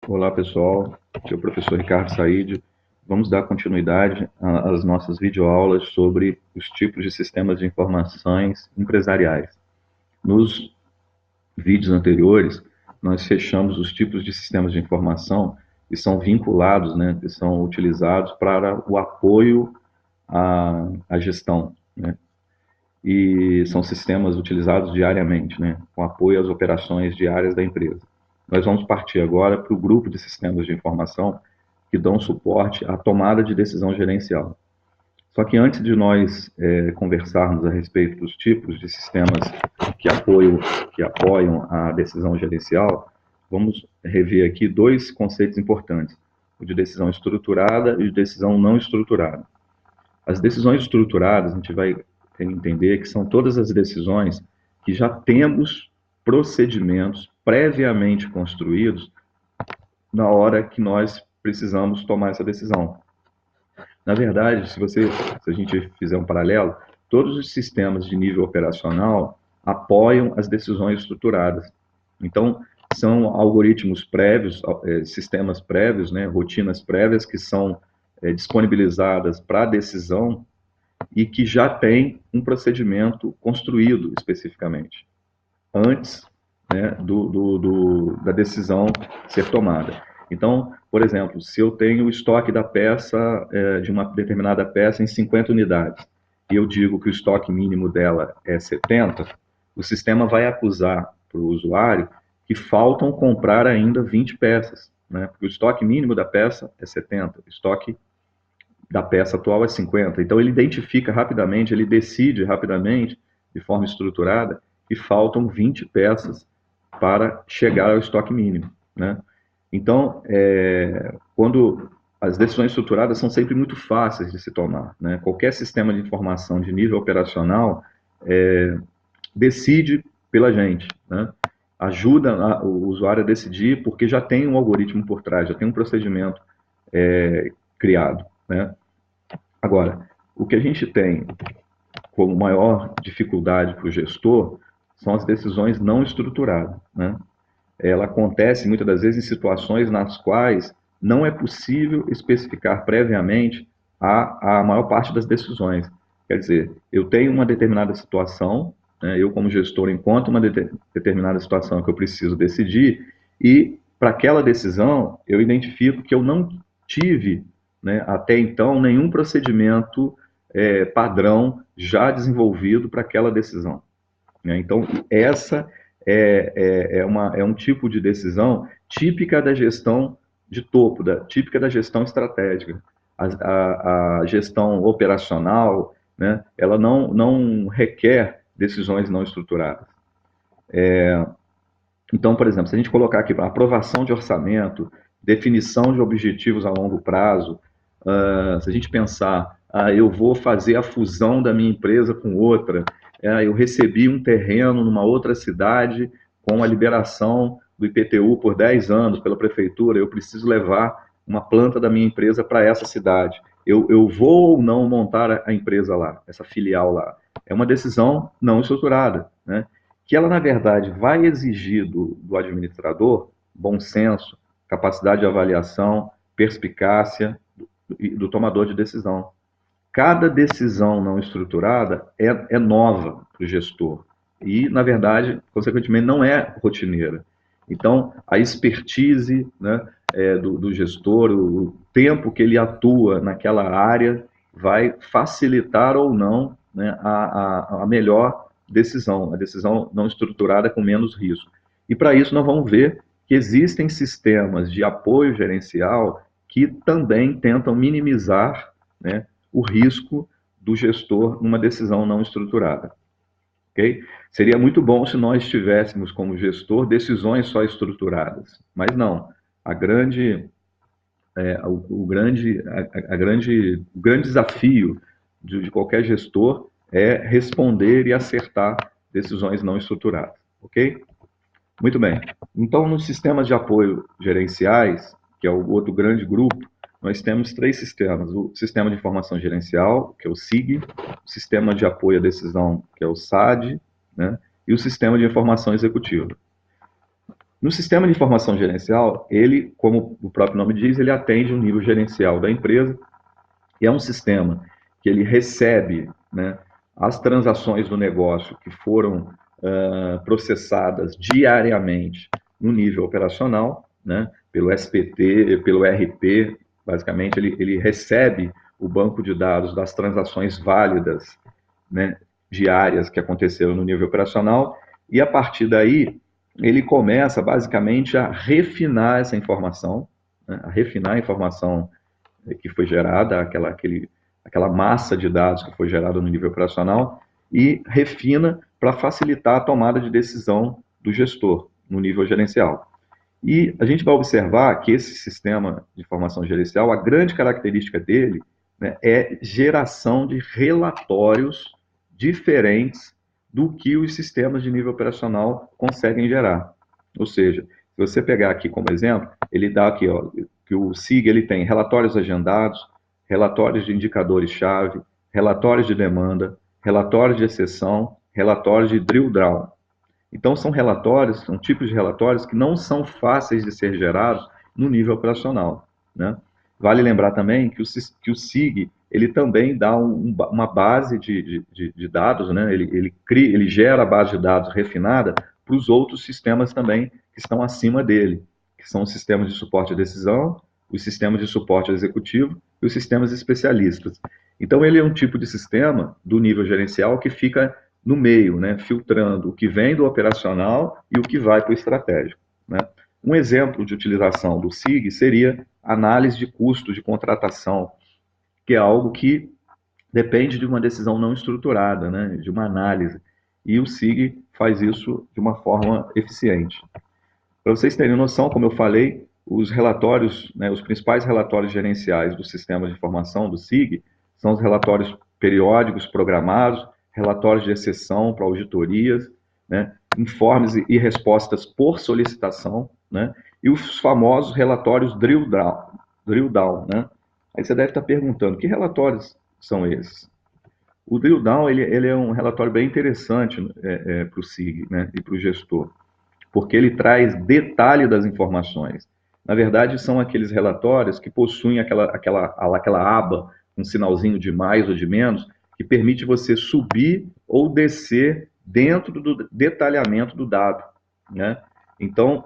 Olá, pessoal. Aqui é o professor Ricardo Said. Vamos dar continuidade às nossas videoaulas sobre os tipos de sistemas de informações empresariais. Nos vídeos anteriores, nós fechamos os tipos de sistemas de informação que são vinculados, né, que são utilizados para o apoio à gestão, né? E são sistemas utilizados diariamente, né, com apoio às operações diárias da empresa. Nós vamos partir agora para o grupo de sistemas de informação que dão suporte à tomada de decisão gerencial. Só que antes de nós conversarmos a respeito dos tipos de sistemas que apoiam a decisão gerencial, vamos rever aqui dois conceitos importantes: o de decisão estruturada e o de decisão não estruturada. As decisões estruturadas, a gente vai entender que são todas as decisões que já temos procedimentos previamente construídos na hora que nós precisamos tomar essa decisão. Na verdade, se a gente fizer um paralelo, todos os sistemas de nível operacional apoiam as decisões estruturadas. Então, são algoritmos prévios, sistemas prévios, né, rotinas prévias que são disponibilizadas para a decisão e que já tem um procedimento construído especificamente, antes, né, da decisão ser tomada. Então, por exemplo, se eu tenho o estoque da peça, de uma determinada peça em 50 unidades, e eu digo que o estoque mínimo dela é 70, o sistema vai acusar para o usuário que faltam comprar ainda 20 peças, né? Porque o estoque mínimo da peça é 70, o estoque da peça atual é 50. Então ele identifica rapidamente, ele decide rapidamente, de forma estruturada, que faltam 20 peças para chegar ao estoque mínimo, né? Então, quando as decisões estruturadas são sempre muito fáceis de se tomar, né? Qualquer sistema de informação de nível operacional decide pela gente, né? Ajuda o usuário a decidir porque já tem um algoritmo por trás, já tem um procedimento criado, né? Agora, o que a gente tem como maior dificuldade para o gestor são as decisões não estruturadas, né? Ela acontece muitas das vezes em situações nas quais não é possível especificar previamente a maior parte das decisões. Quer dizer, eu tenho uma determinada situação, né, eu como gestor encontro uma determinada situação que eu preciso decidir e para aquela decisão eu identifico que eu não tive, né, até então nenhum procedimento padrão já desenvolvido para aquela decisão, né? Então, essa é um tipo de decisão típica da gestão de topo, típica da gestão estratégica. A gestão operacional, né, ela não requer decisões não estruturadas. Então, por exemplo, se a gente colocar aqui aprovação de orçamento, definição de objetivos a longo prazo, se a gente pensar, eu vou fazer a fusão da minha empresa com outra, eu recebi um terreno numa outra cidade com a liberação do IPTU por 10 anos pela prefeitura, eu preciso levar uma planta da minha empresa para essa cidade. Eu vou ou não montar a empresa lá, essa filial lá. É uma decisão não estruturada, né? Que ela, na verdade, vai exigir do administrador bom senso, capacidade de avaliação, perspicácia do tomador de decisão. Cada decisão não estruturada é nova para o gestor e, na verdade, consequentemente, não é rotineira. Então, a expertise, né, do gestor, o tempo que ele atua naquela área, vai facilitar ou não, né, a melhor decisão, a decisão não estruturada com menos risco. E para isso nós vamos ver que existem sistemas de apoio gerencial que também tentam minimizar, né, o risco do gestor numa decisão não estruturada. Okay? Seria muito bom se nós tivéssemos como gestor decisões só estruturadas, mas não. A grande, o grande, o grande desafio de qualquer gestor é responder e acertar decisões não estruturadas, ok? Muito bem. Então, nos sistemas de apoio gerenciais, que é o outro grande grupo, nós temos três sistemas: o sistema de informação gerencial, que é o SIG, o sistema de apoio à decisão, que é o SAD, né? E o sistema de informação executiva. No sistema de informação gerencial, ele, como o próprio nome diz, ele atende o nível gerencial da empresa e é um sistema que ele recebe, né, as transações do negócio que foram processadas diariamente no nível operacional, né, pelo SPT, pelo RP, basicamente ele recebe o banco de dados das transações válidas, né, diárias que aconteceram no nível operacional, e a partir daí ele começa basicamente a refinar essa informação, né, a refinar a informação que foi gerada, aquela massa de dados que foi gerada no nível operacional, e refina para facilitar a tomada de decisão do gestor no nível gerencial. E a gente vai observar que esse sistema de informação gerencial, a grande característica dele, né, é geração de relatórios diferentes do que os sistemas de nível operacional conseguem gerar. Ou seja, se você pegar aqui como exemplo, ele dá aqui, ó, que o SIG ele tem relatórios agendados, relatórios de indicadores-chave, relatórios de demanda, relatórios de exceção, relatórios de drill down. Então, são relatórios, são tipos de relatórios que não são fáceis de ser gerados no nível operacional, né? Vale lembrar também que o SIG ele também dá uma base de dados, né? Ele gera a base de dados refinada para os outros sistemas também que estão acima dele, que são os sistemas de suporte à decisão, os sistemas de suporte ao executivo e os sistemas especialistas. Então, ele é um tipo de sistema do nível gerencial que fica no meio, né, filtrando o que vem do operacional e o que vai para o estratégico, né? Um exemplo de utilização do SIG seria análise de custo de contratação, que é algo que depende de uma decisão não estruturada, né, de uma análise. E o SIG faz isso de uma forma eficiente. Para vocês terem noção, como eu falei, os relatórios, né, os principais relatórios gerenciais do sistema de informação do SIG são os relatórios periódicos programados, relatórios de exceção para auditorias, né, informes e respostas por solicitação, né, e os famosos relatórios drill down, né? Aí você deve estar perguntando, que relatórios são esses? O drill down ele é um relatório bem interessante para o SIG, né, e para o gestor, porque ele traz detalhe das informações. Na verdade, são aqueles relatórios que possuem aquela aba, um sinalzinho de mais ou de menos, que permite você subir ou descer dentro do detalhamento do dado, né? Então,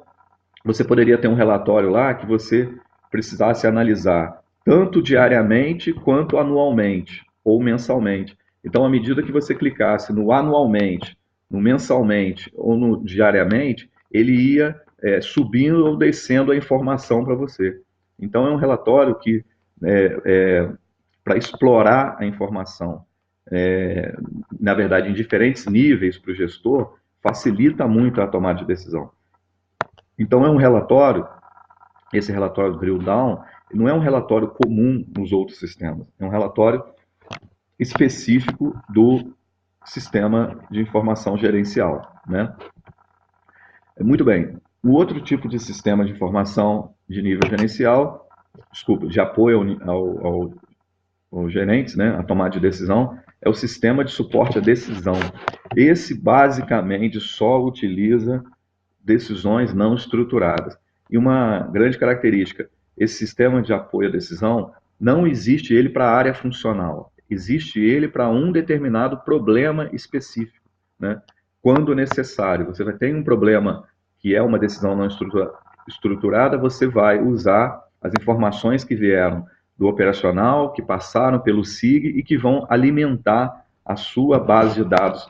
você poderia ter um relatório lá que você precisasse analisar tanto diariamente quanto anualmente ou mensalmente. Então, à medida que você clicasse no anualmente, no mensalmente ou no diariamente, ele ia subindo ou descendo a informação para você. Então, é um relatório que, para explorar a informação, na verdade, em diferentes níveis para o gestor, facilita muito a tomada de decisão. Então, é um relatório, esse relatório do drill down, não é um relatório comum nos outros sistemas, é um relatório específico do sistema de informação gerencial, né? Muito bem. O outro tipo de sistema de informação de nível gerencial, desculpa, de apoio aos gerentes, né, a tomada de decisão, é o sistema de suporte à decisão. Esse basicamente só utiliza decisões não estruturadas. E uma grande característica, esse sistema de apoio à decisão, não existe ele para a área funcional, existe ele para um determinado problema específico, né? Quando necessário, você vai ter um problema que é uma decisão não estruturada, você vai usar as informações que vieram do operacional, que passaram pelo SIG e que vão alimentar a sua base de dados,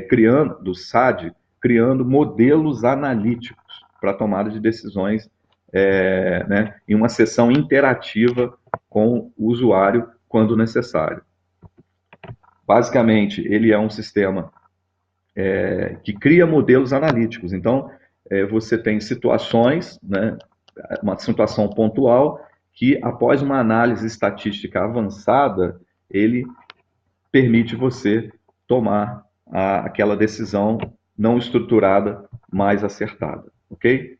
criando, do SAD, criando modelos analíticos para tomada de decisões, né, em uma sessão interativa com o usuário quando necessário. Basicamente, ele é um sistema que cria modelos analíticos. Então, você tem situações, né, uma situação pontual, que após uma análise estatística avançada, ele permite você tomar aquela decisão não estruturada mais acertada, ok?